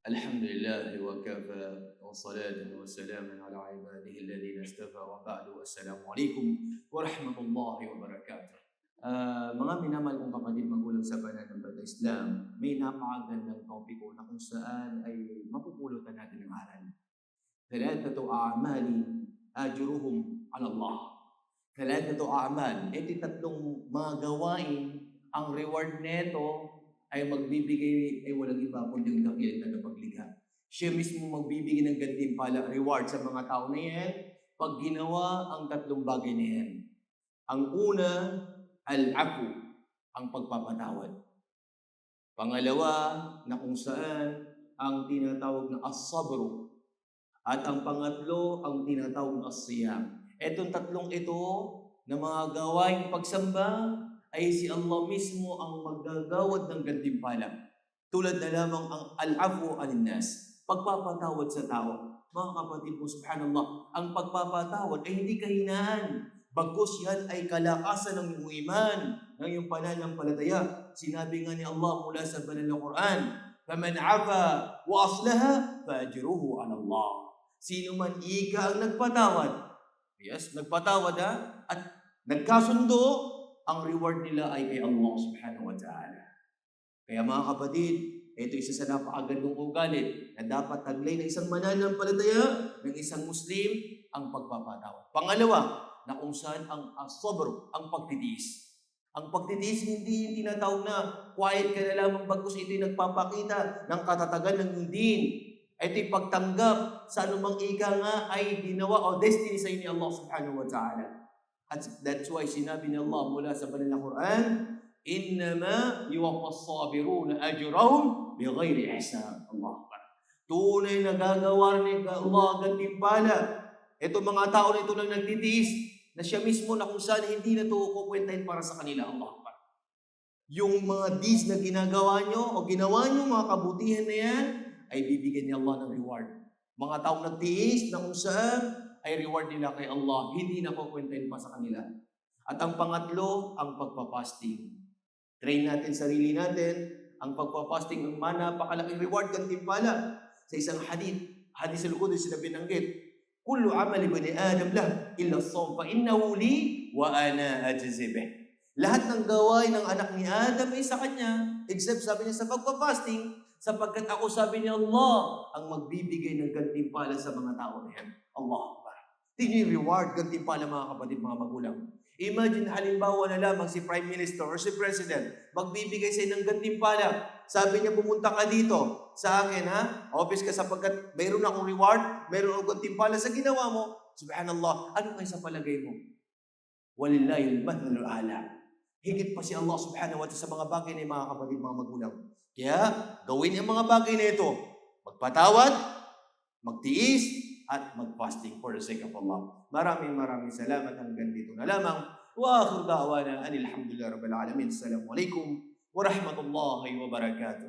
الحمد لله وكفى وصلاة وسلاما على عباده الذين اصطفى وبعد السلام عليكم ورحمة الله wabarakatuh. Mga minamahal kong kapatid magulang sa pananampalatayang Islam, may napakagandang topiko na kung saan ay mapupulutan natin ng aral. ثلاثة أعمال أجرهم على الله. ثلاثة أعمال, tatlong mga gawain, ang reward neto ay magbibigay ay walang iba kundi ang dakilang tagapaglikha. Siya mismo magbibigay ng gantimpala reward sa mga tao na yan pag ginawa ang tatlong bagay na yan. Ang una, al-afu, ang pagpapatawad. Pangalawa, na kung saan ang tinatawag na as-sabru. At ang pangatlo, ang tinatawag na as-siyam. Etong tatlong ito na mga gawaing pagsamba ay si Allah mismo ang maggagawad ng gantimpala. Tulad na lamang ang al-afu alinnas, pagpapatawad sa tao. Mga kapatid mo, subhanallah, ang pagpapatawad ay hindi kahinaan. Bagkus yan ay kalakasan ng iyong iman, ng iyong pananampalataya. Sinabi nga ni Allah mula sa banal na Quran, فَمَنْ عَفَى وَأَصْلَهَا فَأَجْرُهُ عَلَى اللَّهِ. Sino man iga ang nagpatawad, yes, nagpatawad at nagkasundo, ang reward nila ay kay Allah subhanahu wa ta'ala. Kaya mga kapatid, ito isa sa napakagandang ugali na dapat taglay ng isang mananampalataya, ng isang Muslim, ang pagpapatawad. Pangalawa, na kung saan ang as-sabr, ang pagtitiis. Ang pagtitiis hindi yung tinatawag na quiet ka na lamang bagkus ito'y nagpapakita ng katatagan ng iyong din. Ito'y pagtanggap sa anumang ika nga ay ginawa o destiny sa inyo ni Allah subhanahu wa ta'ala. At that's why sinabi ni Allah mula sa banal na Quran, إِنَّمَا يُوَفَّى الصَّابِرُونَ أَجْرَهُمْ بِغَيْرِ حِسَابٍ. Allah. Tunay na gagawa ni Allah gantimpala. Ito mga tao na ito lang nagtitiis na siya mismo na kung saan hindi na ito kukwentahin para sa kanila. Allah. Yung mga deeds na ginagawa nyo o ginawa nyo, mga kabutihan na yan, ay bibigyan ni Allah ng reward. Mga taong nagtiis na kung saan ay reward nila kay Allah, hindi na kukwentahin pa sa kanila. At ang pangatlo, ang pagpapasting. Train natin sarili natin, ang pagpapasting ang napakalaking reward, gantimpala. Sa isang hadith al-Qudsi na binanggit, kullu amal ibni Adam lah illa as-sawm fa innahu li wa ana ajzi bih. Lahat ng gawain ng anak ni Adam ay sa kanya, except sabi niya sa pagpapasting, sapagkat ako sabi ni Allah ang magbibigay ng gantimpala sa mga tao na yan. Allah. Tingin reward, gantimpala mga kapatid, mga magulang. Imagine halimbawa na lamang si Prime Minister or si President, magbibigay sa ng gantimpala. Sabi niya, pumunta ka dito sa akin, office ka sapagkat mayroon akong reward, mayroon akong gantimpala sa ginawa mo. Subhanallah, ano kayo sa palagay mo? Walillahil mathalul a'la. Higit pa si Allah subhanahu wa ta'ala sa mga bagay na mga kapatid, mga magulang. Kaya, gawin ang mga bagay na ito. Magpatawad, magtiis, at mag-fasting for the sake of Allah. Maraming salamat. Hanggang dito na lamang. Wa akhiru da'wana anil hamdulillahi rabbil alamin. Assalamualaikum warahmatullahi wabarakatuh.